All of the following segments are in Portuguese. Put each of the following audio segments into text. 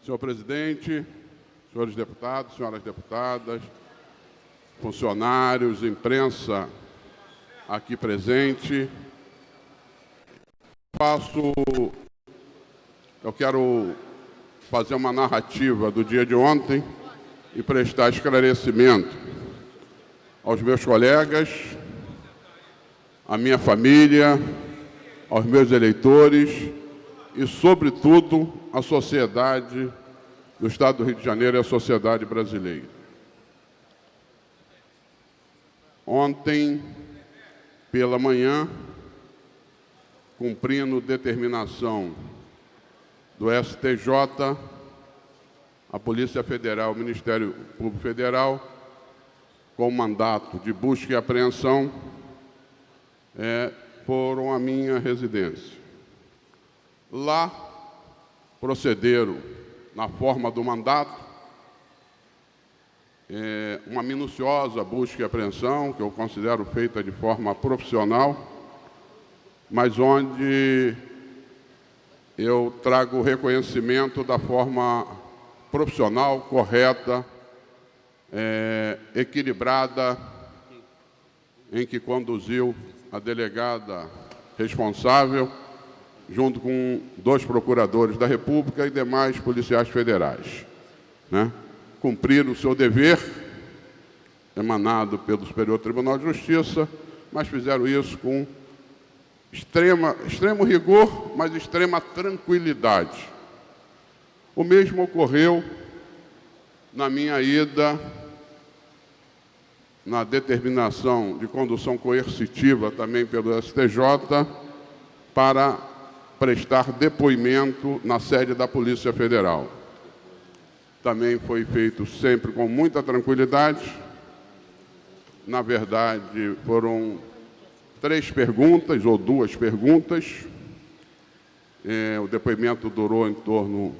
Senhor presidente, senhores deputados, senhoras deputadas, funcionários, imprensa aqui presente, eu quero fazer uma narrativa do dia de ontem e prestar esclarecimento aos meus colegas, à minha família, aos meus eleitores e, sobretudo, à sociedade do Estado do Rio de Janeiro e à sociedade brasileira. Ontem, pela manhã, cumprindo determinação do STJ, a Polícia Federal, o Ministério Público Federal, com mandato de busca e apreensão, foram à minha residência. Lá, procederam, na forma do mandato, uma minuciosa busca e apreensão, que eu considero feita de forma profissional, mas onde eu trago o reconhecimento da forma profissional, correta, equilibrada, em que conduziu a delegada responsável, junto com 2 procuradores da República e demais policiais federais, né? Cumpriram o seu dever, emanado pelo Superior Tribunal de Justiça, mas fizeram isso com extremo rigor, mas extrema tranquilidade. O mesmo ocorreu na minha ida na determinação de condução coercitiva, também pelo STJ, para prestar depoimento na sede da Polícia Federal. Também foi feito sempre com muita tranquilidade. Na verdade, foram 3 perguntas, ou 2 perguntas. O depoimento durou em torno,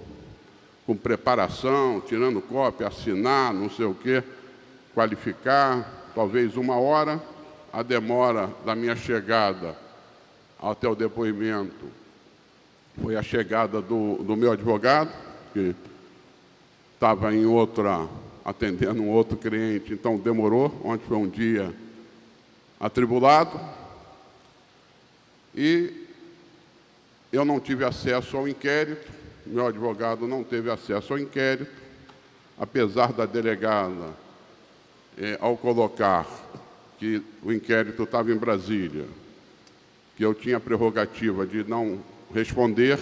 com preparação, tirando cópia, assinar, não sei o quê, qualificar, talvez 1 hora. A demora da minha chegada até o depoimento foi a chegada do meu advogado, que estava atendendo um outro cliente, então demorou, ontem foi um dia atribulado. E eu não tive acesso ao inquérito, meu advogado não teve acesso ao inquérito, apesar da delegada, ao colocar que o inquérito estava em Brasília, que eu tinha a prerrogativa de não responder,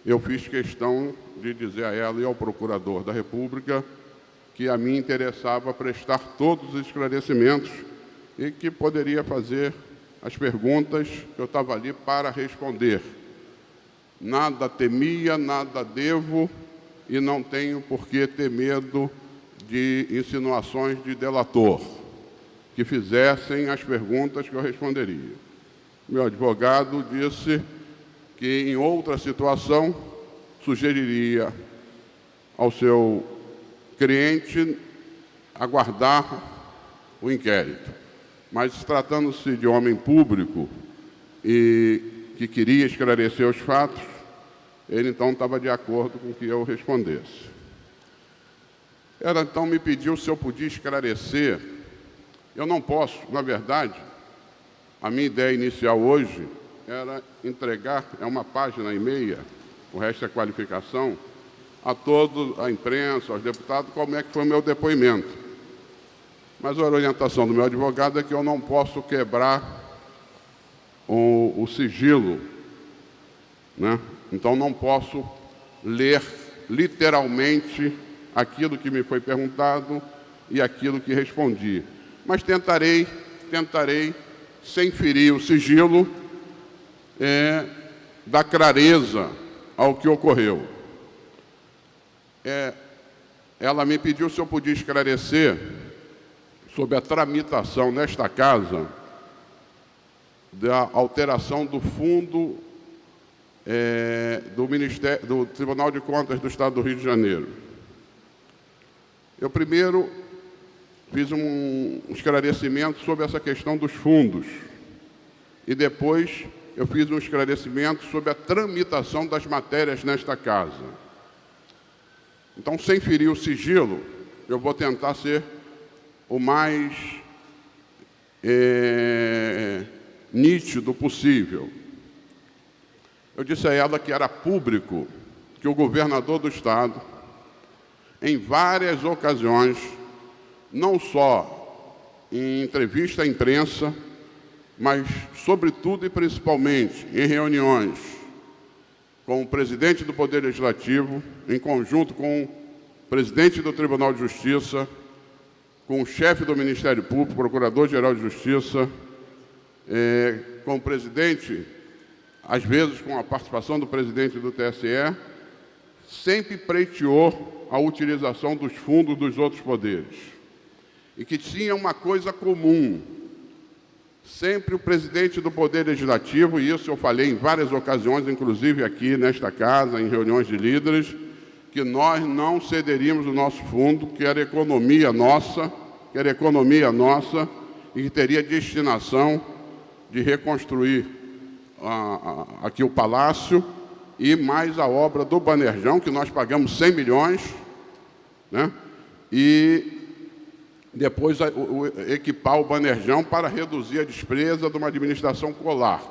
eu fiz questão de dizer a ela e ao Procurador da República que a mim interessava prestar todos os esclarecimentos e que poderia fazer as perguntas que eu estava ali para responder. Nada temia, nada devo e não tenho por que ter medo de insinuações de delator, que fizessem as perguntas que eu responderia. Meu advogado disse que, em outra situação, sugeriria ao seu cliente aguardar o inquérito. Mas, tratando-se de homem público e que queria esclarecer os fatos, ele, então, estava de acordo com que eu respondesse. Ela, então, me pediu se eu podia esclarecer. Eu não posso, na verdade, a minha ideia inicial hoje era entregar, 1,5 páginas, o resto é qualificação, a toda a imprensa, aos deputados, como é que foi o meu depoimento. Mas a orientação do meu advogado é que eu não posso quebrar o sigilo, né? Então, não posso ler literalmente aquilo que me foi perguntado e aquilo que respondi. Mas tentarei, sem ferir o sigilo, dar clareza ao que ocorreu. Ela me pediu se eu podia esclarecer sobre a tramitação nesta casa da alteração do fundo do Tribunal de Contas do Estado do Rio de Janeiro. Eu primeiro fiz um esclarecimento sobre essa questão dos fundos e depois eu fiz um esclarecimento sobre a tramitação das matérias nesta casa. Então, sem ferir o sigilo, eu vou tentar ser o mais nítido possível. Eu disse a ela que era público que o governador do Estado, em várias ocasiões, não só em entrevista à imprensa, mas, sobretudo e principalmente, em reuniões com o presidente do Poder Legislativo, em conjunto com o presidente do Tribunal de Justiça, com o chefe do Ministério Público, Procurador-Geral de Justiça, com o presidente, às vezes com a participação do presidente do TSE, sempre pleiteou a utilização dos fundos dos outros poderes. E que tinha uma coisa comum. Sempre o presidente do Poder Legislativo, e isso eu falei em várias ocasiões, inclusive aqui nesta casa, em reuniões de líderes, que nós não cederíamos o nosso fundo, que era economia nossa, e que teria destinação de reconstruir aqui o Palácio e mais a obra do Banerjão, que nós pagamos 100 milhões, né? E depois equipar o Banerjão para reduzir a despesa de uma administração colar,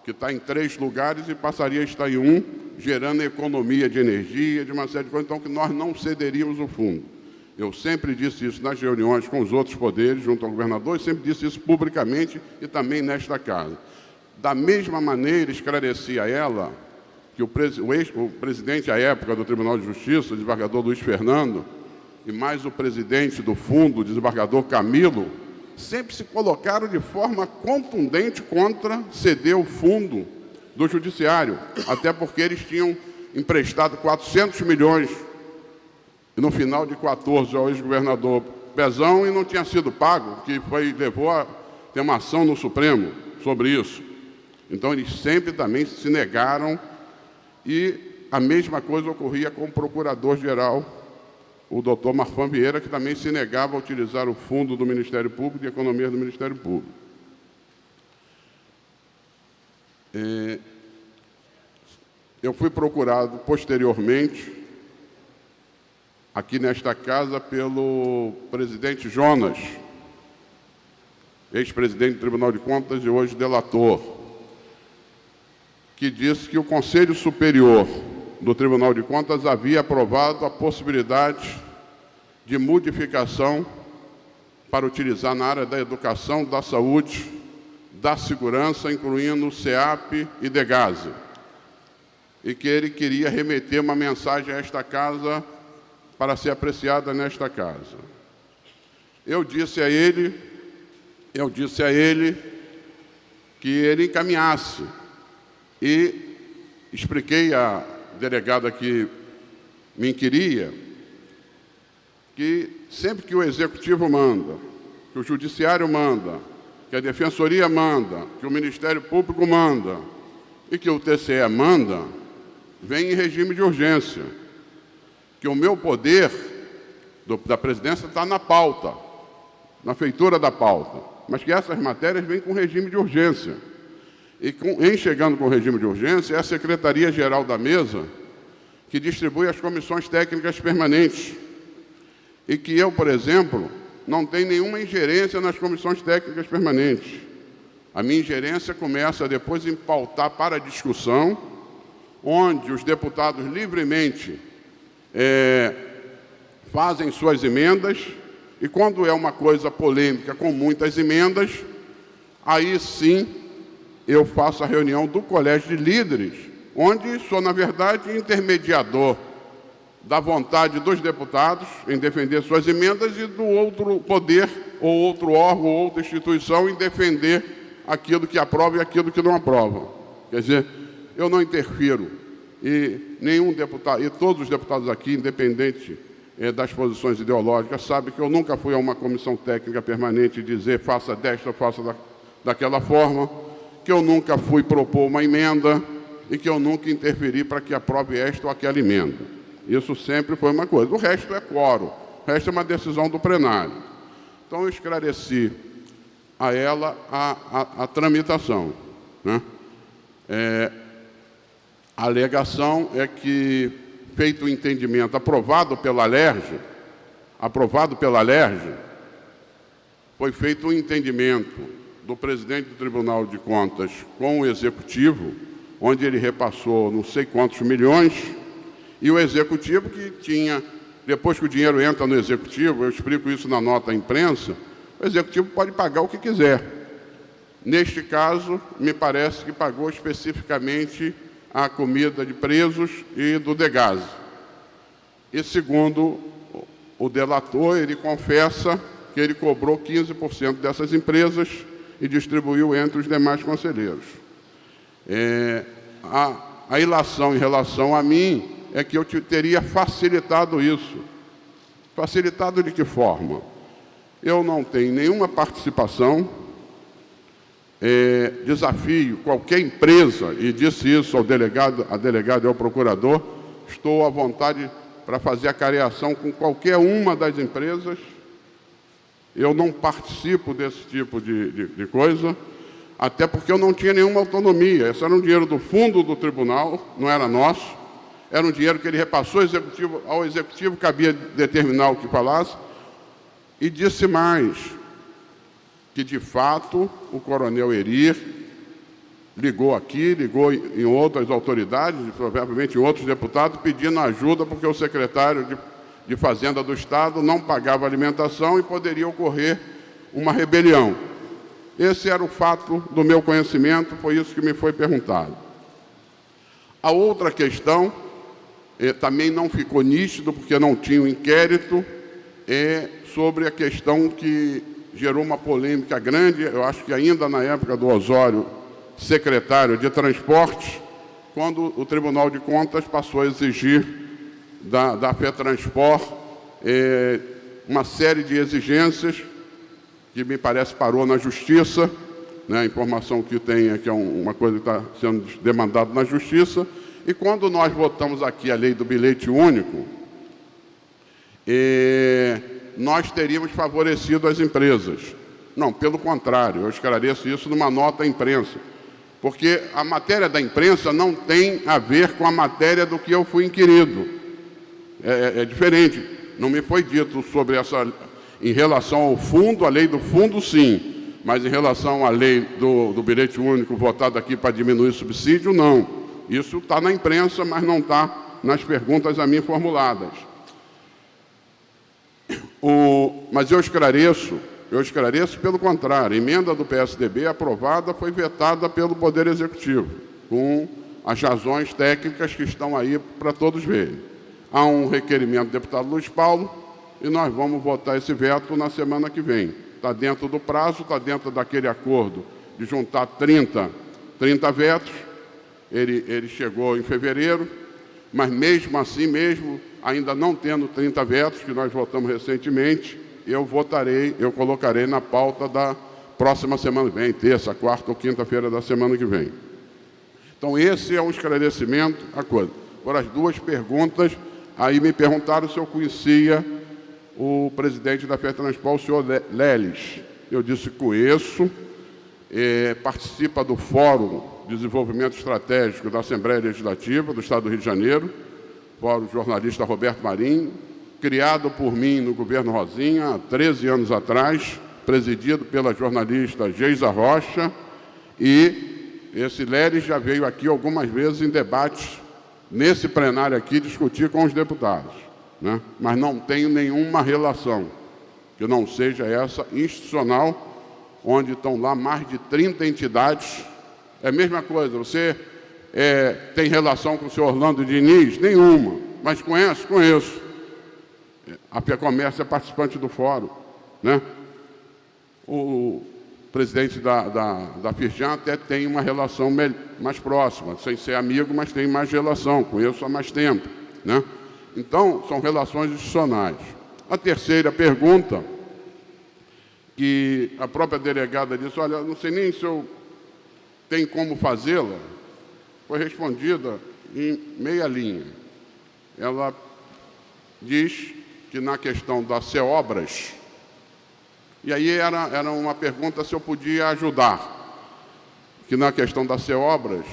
que está em 3 lugares e passaria a estar em 1, gerando economia de energia, de uma série de coisas, então que nós não cederíamos o fundo. Eu sempre disse isso nas reuniões com os outros poderes, junto ao governador, e sempre disse isso publicamente e também nesta casa. Da mesma maneira, esclareci a ela que o presidente, à época, do Tribunal de Justiça, o desembargador Luiz Fernando, e mais o presidente do fundo, o desembargador Camilo, sempre se colocaram de forma contundente contra ceder o fundo do Judiciário, até porque eles tinham emprestado 400 milhões no final de 14 ao ex-governador Pezão e não tinha sido pago, que levou a ter uma ação no Supremo sobre isso. Então, eles sempre também se negaram, e a mesma coisa ocorria com o procurador-geral, o doutor Marfan Vieira, que também se negava a utilizar o fundo do Ministério Público e a economia do Ministério Público. Eu fui procurado posteriormente, aqui nesta casa, pelo presidente Jonas, ex-presidente do Tribunal de Contas e hoje delator, que disse que o Conselho Superior do Tribunal de Contas havia aprovado a possibilidade de modificação para utilizar na área da educação, da saúde, da segurança, incluindo o SEAP e DEGASE, e que ele queria remeter uma mensagem a esta casa para ser apreciada nesta casa. Eu disse a ele que ele encaminhasse, e expliquei à delegada que me inquiria que sempre que o Executivo manda, que o Judiciário manda, que a Defensoria manda, que o Ministério Público manda e que o TCE manda, vem em regime de urgência. Que o meu poder da presidência está na pauta, na feitura da pauta, mas que essas matérias vêm com regime de urgência. E em chegando com o regime de urgência, é a Secretaria-Geral da Mesa que distribui as comissões técnicas permanentes. E que eu, por exemplo, não tenho nenhuma ingerência nas comissões técnicas permanentes. A minha ingerência começa depois em pautar para discussão, onde os deputados livremente fazem suas emendas, e quando é uma coisa polêmica com muitas emendas, aí sim eu faço a reunião do Colégio de Líderes, onde sou, na verdade, intermediador da vontade dos deputados em defender suas emendas e do outro poder, ou outro órgão, ou outra instituição em defender aquilo que aprova e aquilo que não aprova. Quer dizer, eu não interfiro, e nenhum deputado, e todos os deputados aqui, independente das posições ideológicas, sabem que eu nunca fui a uma comissão técnica permanente dizer faça desta ou faça daquela forma, que eu nunca fui propor uma emenda e que eu nunca interferi para que aprove esta ou aquela emenda. Isso sempre foi uma coisa. O resto é quórum, o resto é uma decisão do plenário. Então, eu esclareci a ela a tramitação, né? A alegação é que feito o entendimento, aprovado pela LERJ, foi feito um entendimento do presidente do Tribunal de Contas com o Executivo, onde ele repassou não sei quantos milhões, e o Executivo que tinha, depois que o dinheiro entra no Executivo, eu explico isso na nota à imprensa, o Executivo pode pagar o que quiser. Neste caso, me parece que pagou especificamente a comida de presos e do Degase. E segundo o delator, ele confessa que ele cobrou 15% dessas empresas e distribuiu entre os demais conselheiros. A ilação em relação a mim é que eu teria facilitado isso. Facilitado de que forma? Eu não tenho nenhuma participação, desafio qualquer empresa, e disse isso ao delegado, a delegada e ao procurador, estou à vontade para fazer a careação com qualquer uma das empresas. Eu não participo desse tipo de coisa, até porque eu não tinha nenhuma autonomia. Esse era um dinheiro do fundo do tribunal, não era nosso. Era um dinheiro que ele repassou ao Executivo, cabia determinar o que falasse. E disse mais, que de fato o coronel Erir ligou aqui, ligou em outras autoridades, provavelmente em outros deputados, pedindo ajuda porque o secretário de Fazenda do Estado não pagava alimentação e poderia ocorrer uma rebelião. Esse era o fato do meu conhecimento, foi isso que me foi perguntado. A outra questão, também não ficou nítido, porque não tinha um inquérito, é sobre a questão que gerou uma polêmica grande, eu acho que ainda na época do Osório, secretário de Transportes, quando o Tribunal de Contas passou a exigir da FETransport uma série de exigências que me parece parou na Justiça, né? A informação que tem é que é uma coisa que está sendo demandada na Justiça, e quando nós votamos aqui a lei do bilhete único, nós teríamos favorecido as empresas. Não, pelo contrário, eu esclareço isso numa nota à imprensa, porque a matéria da imprensa não tem a ver com a matéria do que eu fui inquirido. É diferente. Não me foi dito sobre essa, em relação ao fundo, a lei do fundo, sim, mas em relação à lei do bilhete único votado aqui para diminuir o subsídio, não. Isso está na imprensa, mas não está nas perguntas a mim formuladas. Mas eu esclareço pelo contrário, a emenda do PSDB aprovada foi vetada pelo Poder Executivo, com as razões técnicas que estão aí para todos verem. Há um requerimento do deputado Luiz Paulo e nós vamos votar esse veto na semana que vem. Está dentro do prazo, está dentro daquele acordo de juntar 30 vetos, ele chegou em fevereiro, mas mesmo assim, mesmo ainda não tendo 30 vetos, que nós votamos recentemente, eu colocarei na pauta da próxima semana que vem, terça, quarta ou quinta-feira da semana que vem. Então, esse é um esclarecimento à coisa. Agora, as duas perguntas, aí me perguntaram se eu conhecia o presidente da FETransport, o senhor Leles. Eu disse que conheço, participa do Fórum de Desenvolvimento Estratégico da Assembleia Legislativa do Estado do Rio de Janeiro, Fórum jornalista Roberto Marinho, criado por mim no governo Rosinha, há 13 anos atrás, presidido pela jornalista Geisa Rocha, e esse Leles já veio aqui algumas vezes em debates, nesse plenário aqui, discutir com os deputados, né? Mas não tenho nenhuma relação, que não seja essa institucional, onde estão lá mais de 30 entidades. É a mesma coisa, você tem relação com o senhor Orlando Diniz? Nenhuma, mas conheço? Conheço. A FEComércio é participante do fórum, né? O presidente da Firjan até tem uma relação mais próxima, sem ser amigo, mas tem mais relação, conheço há mais tempo, né? Então, são relações institucionais. A terceira pergunta, que a própria delegada disse, olha, não sei nem se eu tenho como fazê-la, foi respondida em meia linha. Ela diz que na questão das CEOBRAS, e aí era uma pergunta se eu podia ajudar, que na questão das CEOBRAS,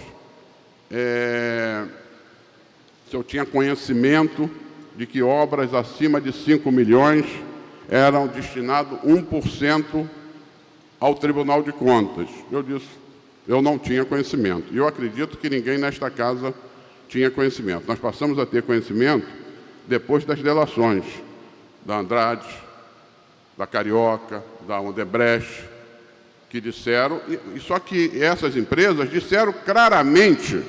se eu tinha conhecimento de que obras acima de 5 milhões eram destinados 1% ao Tribunal de Contas. Eu disse, eu não tinha conhecimento. E eu acredito que ninguém nesta casa tinha conhecimento. Nós passamos a ter conhecimento depois das delações da Andrade, da Carioca, da Odebrecht, que disseram, e só que essas empresas disseram claramente,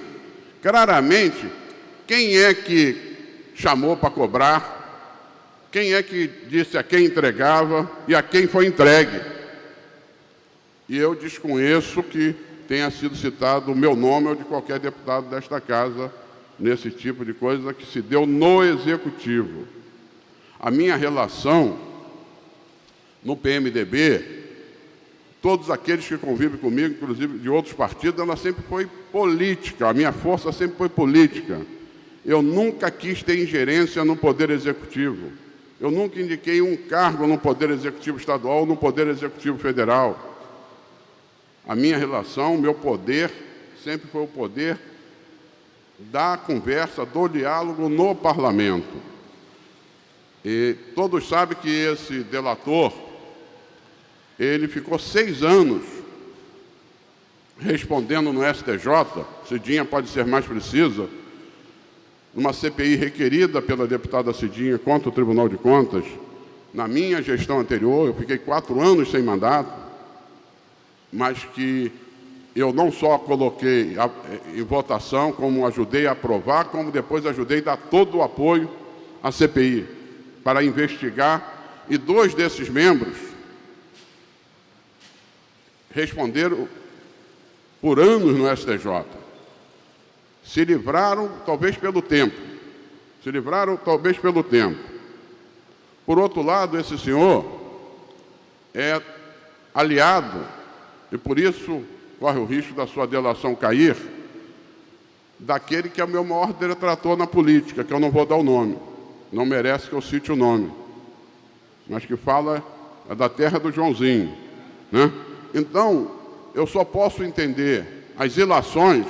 quem é que chamou para cobrar, quem é que disse a quem entregava e a quem foi entregue. E eu desconheço que tenha sido citado o meu nome ou de qualquer deputado desta casa nesse tipo de coisa que se deu no Executivo. A minha relação no PMDB, todos aqueles que convivem comigo, inclusive de outros partidos, ela sempre foi política, a minha força sempre foi política. Eu nunca quis ter ingerência no Poder Executivo. Eu nunca indiquei um cargo no Poder Executivo Estadual ou no Poder Executivo Federal. A minha relação, o meu poder, sempre foi o poder da conversa, do diálogo no Parlamento. E todos sabem que esse delator, ele ficou 6 anos respondendo no STJ, Cidinha pode ser mais precisa, numa CPI requerida pela deputada Cidinha contra o Tribunal de Contas. Na minha gestão anterior, eu fiquei 4 anos sem mandato, mas que eu não só coloquei em votação, como ajudei a aprovar, como depois ajudei a dar todo o apoio à CPI para investigar, e 2 desses membros responderam por anos no STJ. Se livraram, talvez pelo tempo. Por outro lado, esse senhor é aliado, e por isso corre o risco da sua delação cair, daquele que é o meu maior detrator na política, que eu não vou dar o nome. Não merece que eu cite o nome. Mas que fala da terra do Joãozinho, né? Então, eu só posso entender as ilações,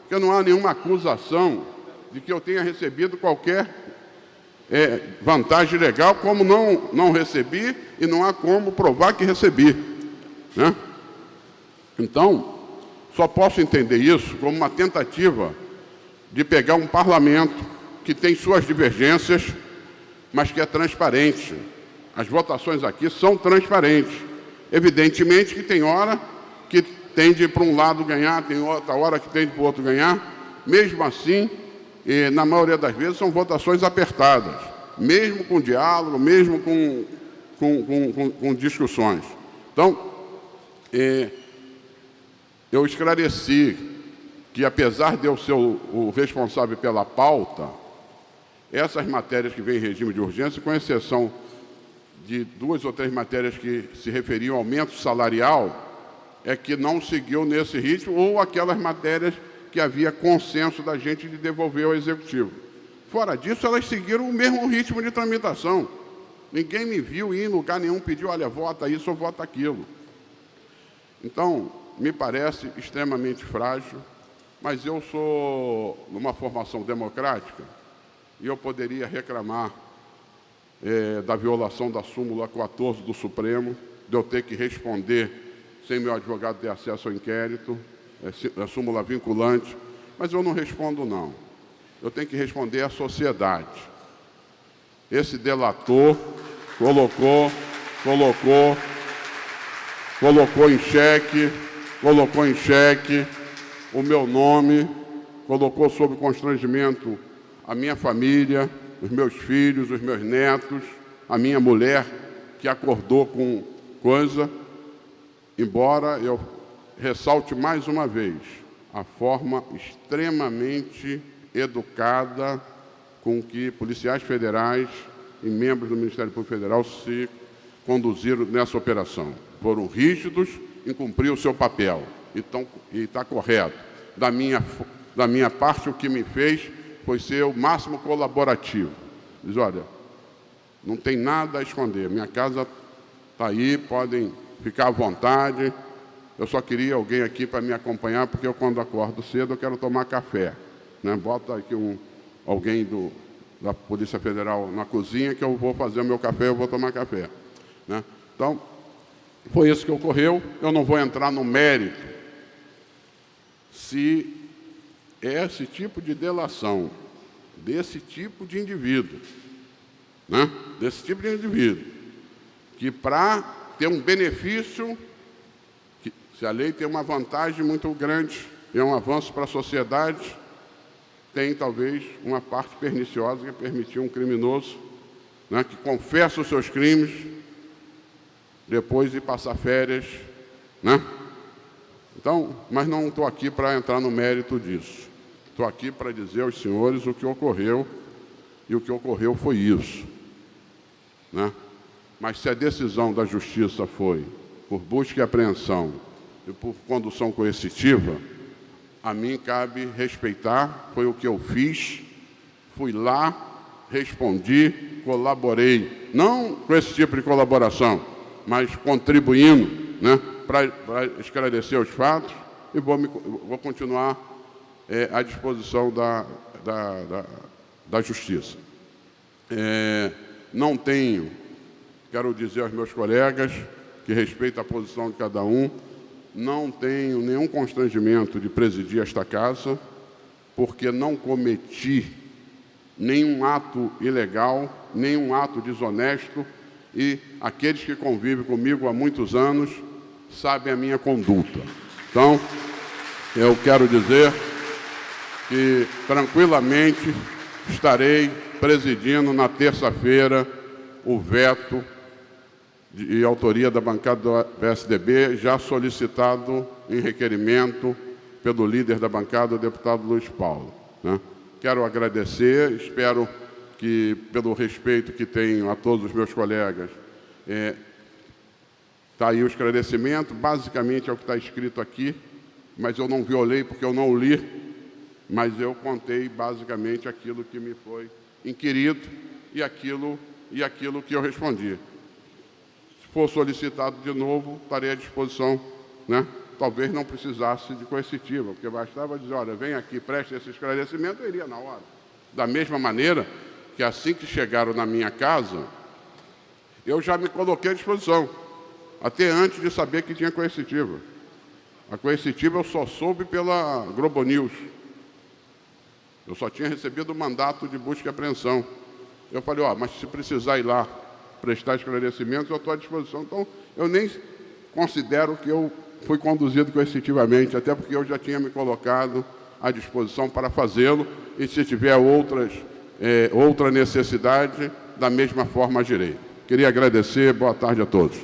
porque não há nenhuma acusação de que eu tenha recebido qualquer vantagem legal, como não recebi, e não há como provar que recebi, né? Então, só posso entender isso como uma tentativa de pegar um parlamento que tem suas divergências, mas que é transparente. As votações aqui são transparentes. Evidentemente que tem hora que tende para um lado ganhar, tem outra hora que tende para o outro ganhar. Mesmo assim, na maioria das vezes, são votações apertadas, mesmo com diálogo, mesmo com discussões. Então, eu esclareci que, apesar de eu ser o responsável pela pauta, essas matérias que vêm em regime de urgência, com exceção de 2 ou 3 matérias que se referiam ao aumento salarial, é que não seguiu nesse ritmo, ou aquelas matérias que havia consenso da gente de devolver ao Executivo. Fora disso, elas seguiram o mesmo ritmo de tramitação. Ninguém me viu ir em lugar nenhum pedir, olha, vota isso ou vota aquilo. Então, me parece extremamente frágil, mas eu sou numa formação democrática e eu poderia reclamar da violação da súmula 14 do Supremo, de eu ter que responder sem meu advogado ter acesso ao inquérito, a súmula vinculante, mas eu não respondo, não. Eu tenho que responder à sociedade. Esse delator colocou em xeque o meu nome, colocou sob constrangimento a minha família, os meus filhos, os meus netos, a minha mulher, que acordou com coisa, embora eu ressalte mais uma vez a forma extremamente educada com que policiais federais e membros do Ministério Público Federal se conduziram nessa operação. Foram rígidos em cumprir o seu papel, e está correto. Da minha parte, o que me fez foi ser o máximo colaborativo. Diz, olha, não tem nada a esconder, minha casa está aí, podem ficar à vontade. Eu só queria alguém aqui para me acompanhar, porque eu, quando acordo cedo, eu quero tomar café, né? Bota aqui alguém da Polícia Federal na cozinha, que eu vou fazer o meu café, eu vou tomar café, né? Então, foi isso que ocorreu. Eu não vou entrar no mérito se esse tipo de delação desse tipo de indivíduo, né? Desse tipo de indivíduo, que para ter um benefício, se a lei tem uma vantagem muito grande, é um avanço para a sociedade, tem talvez uma parte perniciosa, que é permitir um criminoso, né, que confessa os seus crimes, depois de passar férias, né? Então, mas não estou aqui para entrar no mérito disso. Estou aqui para dizer aos senhores o que ocorreu, e o que ocorreu foi isso, né? Mas se a decisão da Justiça foi por busca e apreensão e por condução coercitiva, a mim cabe respeitar, foi o que eu fiz, fui lá, respondi, colaborei, não com esse tipo de colaboração, mas contribuindo, né, para esclarecer os fatos, e vou continuar à disposição da Justiça. Não tenho, quero dizer aos meus colegas, que respeito a posição de cada um, não tenho nenhum constrangimento de presidir esta casa, porque não cometi nenhum ato ilegal, nenhum ato desonesto, e aqueles que convivem comigo há muitos anos sabem a minha conduta. Então, eu quero dizer que tranquilamente estarei presidindo na terça-feira o veto de autoria da bancada do PSDB, já solicitado em requerimento pelo líder da bancada, o deputado Luiz Paulo, né? Quero agradecer, espero que, pelo respeito que tenho a todos os meus colegas, está aí o esclarecimento, basicamente é o que está escrito aqui, mas eu não violei porque eu não li, mas eu contei basicamente aquilo que me foi inquirido e aquilo que eu respondi. Se for solicitado de novo, estarei à disposição, né? Talvez não precisasse de coercitiva, porque bastava dizer, olha, vem aqui, preste esse esclarecimento, eu iria na hora. Da mesma maneira que assim que chegaram na minha casa, eu já me coloquei à disposição, até antes de saber que tinha coercitiva. A coercitiva eu só soube pela Globo News. Eu só tinha recebido o mandato de busca e apreensão. Eu falei, ó, mas se precisar ir lá prestar esclarecimentos, eu estou à disposição. Então, eu nem considero que eu fui conduzido coercitivamente, até porque eu já tinha me colocado à disposição para fazê-lo, e se tiver outra necessidade, da mesma forma agirei. Queria agradecer, boa tarde a todos.